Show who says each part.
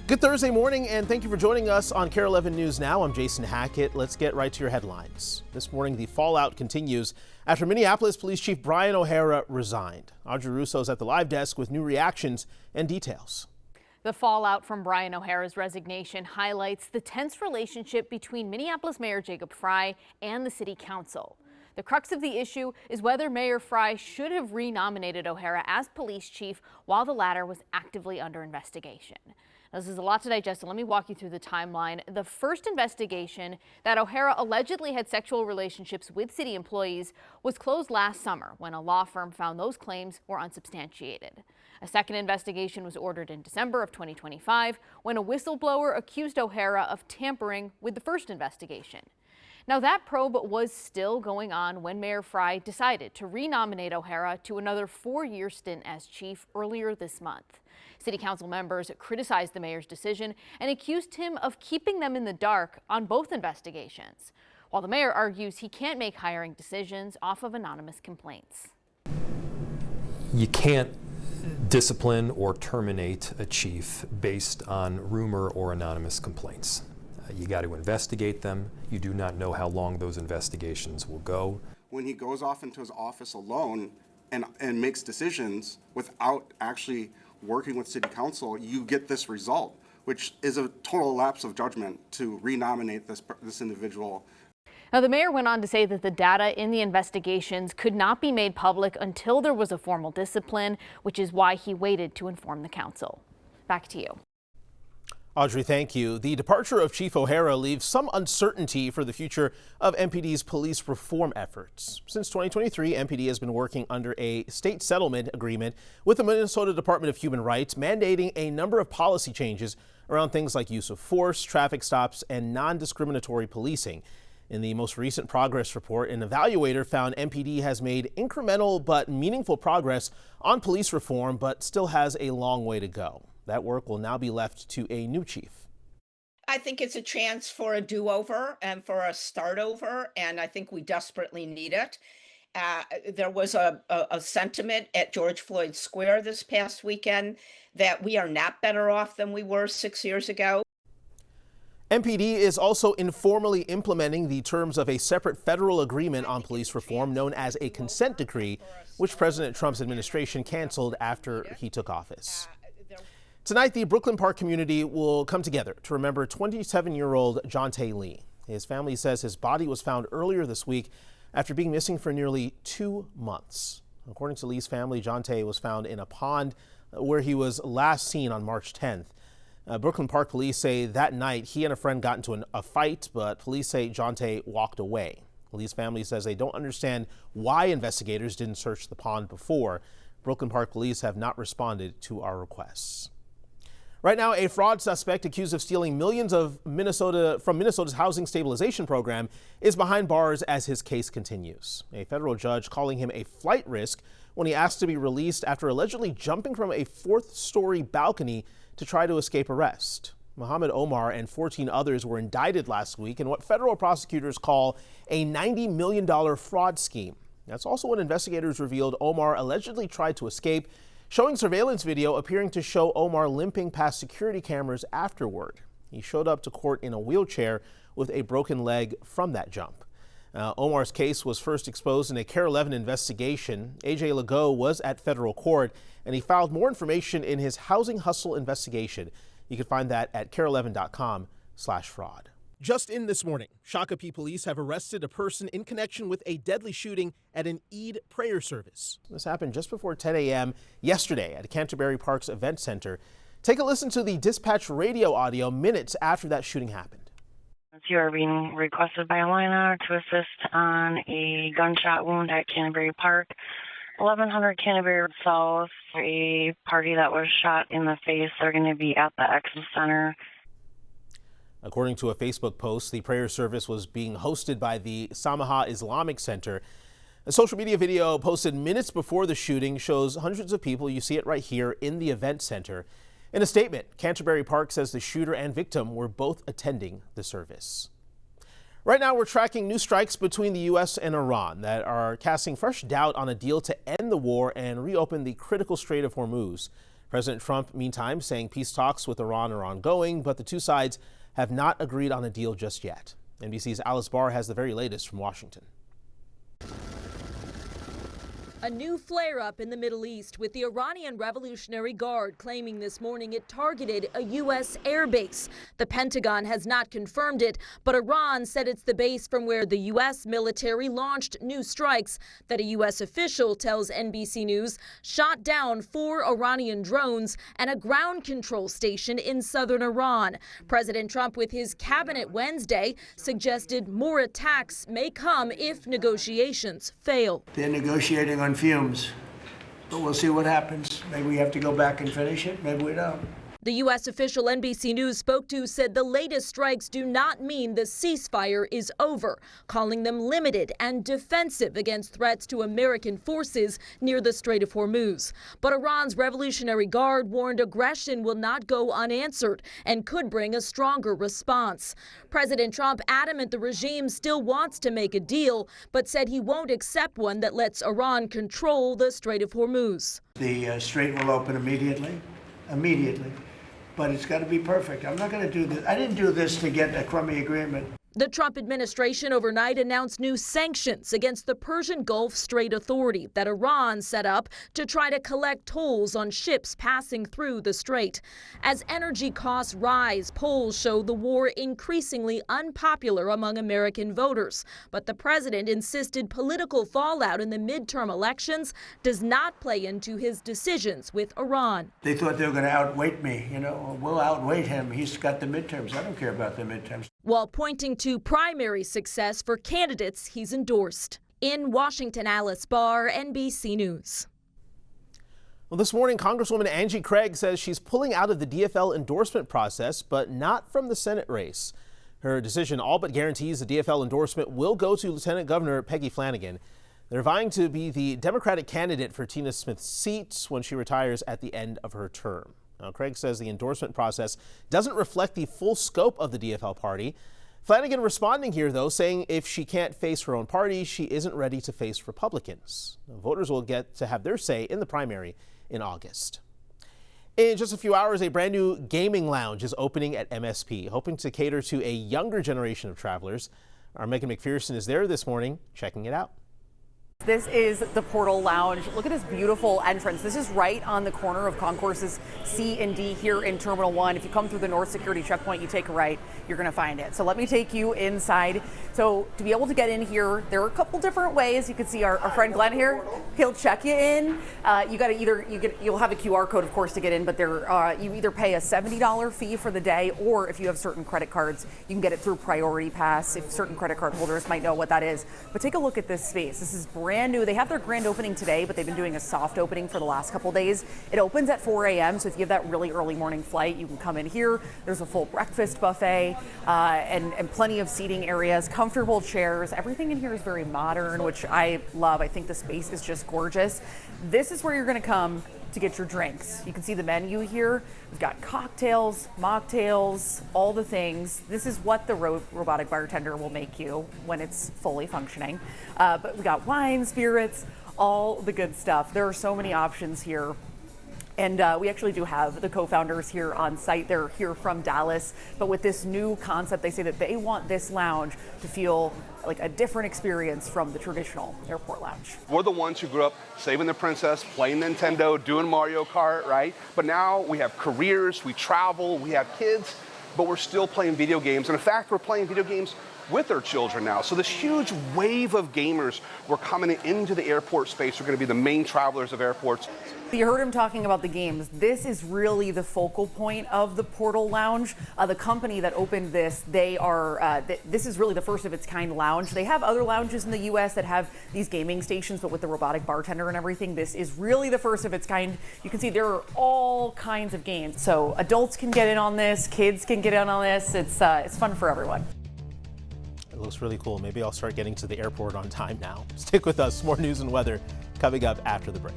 Speaker 1: Good Thursday morning, and thank you for joining us on Kare 11 News Now. I'm Jason Hackett. Let's get right to your headlines. This morning, the fallout continues after Minneapolis Police Chief Brian O'Hara resigned. Audrey Russo's at the live desk with new reactions and details.
Speaker 2: The fallout from Brian O'Hara's resignation highlights the tense relationship between Minneapolis Mayor Jacob Frey and the City Council. The crux of the issue is whether Mayor Frey should have renominated O'Hara as police chief while the latter was actively under investigation. This is a lot to digest, so let me walk you through the timeline. The first investigation that O'Hara allegedly had sexual relationships with city employees was closed last summer when a law firm found those claims were unsubstantiated. A second investigation was ordered in December of 2025 when a whistleblower accused O'Hara of tampering with the first investigation. Now, that probe was still going on when Mayor Frey decided to renominate O'Hara to another 4-year stint as chief earlier this month. City Council members criticized the mayor's decision and accused him of keeping them in the dark on both investigations, while the mayor argues he can't make hiring decisions off of anonymous complaints.
Speaker 3: You can't discipline or terminate a chief based on rumor or anonymous complaints. You got to investigate them. You do not know how long those investigations will go.
Speaker 4: When he goes off into his office alone and makes decisions without actually working with City Council, you get this result, which is a total lapse of judgment to renominate this individual.
Speaker 2: Now, the mayor went on to say that the data in the investigations could not be made public until there was a formal discipline, which is why he waited to inform the council. Back to you.
Speaker 1: Audrey, thank you. The departure of Chief O'Hara leaves some uncertainty for the future of MPD's police reform efforts. Since 2023, MPD has been working under a state settlement agreement with the Minnesota Department of Human Rights, mandating a number of policy changes around things like use of force, traffic stops, and non-discriminatory policing. In the most recent progress report, an evaluator found MPD has made incremental but meaningful progress on police reform, but still has a long way to go. That work will now be left to a new chief.
Speaker 5: I think it's a chance for a do-over and for a start over, and I think we desperately need it. There was a sentiment at George Floyd Square this past weekend that we are not better off than we were 6 years ago.
Speaker 1: MPD is also informally implementing the terms of a separate federal agreement on police reform known as a consent decree, which President Trump's administration canceled after he took office. Tonight, the Brooklyn Park community will come together to remember 27-year-old Jonte Lee. His family says his body was found earlier this week after being missing for nearly 2 months. According to Lee's family, Jonte was found in a pond where he was last seen on March 10th. Brooklyn Park police say that night he and a friend got into a fight, but police say Jonte walked away. Lee's family says they don't understand why investigators didn't search the pond before. Brooklyn Park police have not responded to our requests. Right now, a fraud suspect accused of stealing millions from Minnesota's housing stabilization program is behind bars as his case continues. A federal judge calling him a flight risk when he asked to be released after allegedly jumping from a 4th-story balcony to try to escape arrest. Mohammed Omar and 14 others were indicted last week in what federal prosecutors call a $90 million fraud scheme. That's also when investigators revealed Omar allegedly tried to escape, showing surveillance video appearing to show Omar limping past security cameras afterward. He showed up to court in a wheelchair with a broken leg from that jump. Omar's case was first exposed in a Kare 11 investigation. A.J. Legault was at federal court, and he filed more information in his housing hustle investigation. You can find that at kare11.com/fraud. Just in this morning, Shakopee police have arrested a person in connection with a deadly shooting at an Eid prayer service. This happened just before 10 a.m. yesterday at Canterbury Park's event center. Take a listen to the dispatch radio audio minutes after that shooting happened.
Speaker 6: You are being requested by Alina to assist on a gunshot wound at Canterbury Park, 1100 Canterbury South. A party that was shot in the face. They're going to be at the Expo Center.
Speaker 1: According to a Facebook post, the prayer service was being hosted by the Samaha Islamic Center. A social media video posted minutes before the shooting shows hundreds of people. You see it right here in the event center. In a statement, Canterbury Park says the shooter and victim were both attending the service. Right now, we're tracking new strikes between the U.S. and Iran that are casting fresh doubt on a deal to end the war and reopen the critical Strait of Hormuz. President Trump, meantime, saying peace talks with Iran are ongoing, but the two sides have not agreed on a deal just yet. NBC's Alice Barr has the very latest from Washington.
Speaker 7: A new flare-up in the Middle East, with the Iranian Revolutionary Guard claiming this morning it targeted a U.S. airbase. The Pentagon has not confirmed it, but Iran said it's the base from where the U.S. military launched new strikes that a U.S. official tells NBC News shot down 4 Iranian drones and a ground control station in southern Iran. President Trump, with his cabinet Wednesday, suggested more attacks may come if negotiations fail.
Speaker 8: They're negotiating on fumes, but we'll see what happens. Maybe we have to go back and finish it, maybe we don't.
Speaker 7: The U.S. official NBC News spoke to said the latest strikes do not mean the ceasefire is over, calling them limited and defensive against threats to American forces near the Strait of Hormuz. But Iran's Revolutionary Guard warned aggression will not go unanswered and could bring a stronger response. President Trump adamant the regime still wants to make a deal, but said he won't accept one that lets Iran control the Strait of Hormuz.
Speaker 8: The strait will open immediately. But it's got to be perfect. I'm not going to do this. I didn't do this to get a crummy agreement.
Speaker 7: The Trump administration overnight announced new sanctions against the Persian Gulf Strait Authority that Iran set up to try to collect tolls on ships passing through the strait. As energy costs rise, polls show the war increasingly unpopular among American voters. But the president insisted political fallout in the midterm elections does not play into his decisions with Iran.
Speaker 8: They thought they were going to outweight me. We'll outweight him. He's got the midterms. I don't care about the midterms.
Speaker 7: While pointing to primary success for candidates he's endorsed. In Washington, Alice Barr, NBC News.
Speaker 1: Well, this morning, Congresswoman Angie Craig says she's pulling out of the DFL endorsement process, but not from the Senate race. Her decision all but guarantees the DFL endorsement will go to Lieutenant Governor Peggy Flanagan. They're vying to be the Democratic candidate for Tina Smith's seat when she retires at the end of her term. Now, Craig says the endorsement process doesn't reflect the full scope of the DFL party. Flanagan responding here, though, saying if she can't face her own party, she isn't ready to face Republicans. Now, voters will get to have their say in the primary in August. In just a few hours, a brand new gaming lounge is opening at MSP, hoping to cater to a younger generation of travelers. Our Megan McPherson is there this morning, checking it out.
Speaker 2: This is the Portal Lounge. Look at this beautiful entrance. This is right on the corner of concourses C and D here in Terminal 1. If you come through the North Security Checkpoint, you take a right, you're going to find it. So let me take you inside. So to be able to get in here, there are a couple different ways. You can see our friend Glenn here. He'll check you in. You got to you'll have a QR code, of course, to get in, but you either pay a $70 fee for the day, or if you have certain credit cards, you can get it through Priority Pass. If certain credit card holders might know what that is. But take a look at this space. This is brand new. They have their grand opening today, but they've been doing a soft opening for the last couple days. It opens at 4 a.m., so if you have that really early morning flight, you can come in here. There's a full breakfast buffet and plenty of seating areas, comfortable chairs. Everything in here is very modern, which I love. I think the space is just gorgeous. This is where you're going to come to get your drinks. You can see the menu here. We've got cocktails, mocktails, all the things. This is what the robotic bartender will make you when it's fully functioning. But we got wine, spirits, all the good stuff. There are so many options here. And we actually do have the co-founders here on site. They're here from Dallas. But with this new concept, they say that they want this lounge to feel like a different experience from the traditional airport lounge.
Speaker 9: We're the ones who grew up saving the princess, playing Nintendo, doing Mario Kart, right? But now we have careers, we travel, we have kids, but we're still playing video games. And in fact, we're playing video games with our children now. So this huge wave of gamers were coming into the airport space. We're going to be the main travelers of airports.
Speaker 2: You heard him talking about the games. This is really the focal point of the Portal Lounge. The company that opened this, this is really the first of its kind lounge. They have other lounges in the U.S. that have these gaming stations, but with the robotic bartender and everything, this is really the first of its kind. You can see there are all kinds of games. So adults can get in on this, kids can get in on this. It's fun for everyone.
Speaker 1: It looks really cool. Maybe I'll start getting to the airport on time now. Stick with us. More news and weather coming up after the break.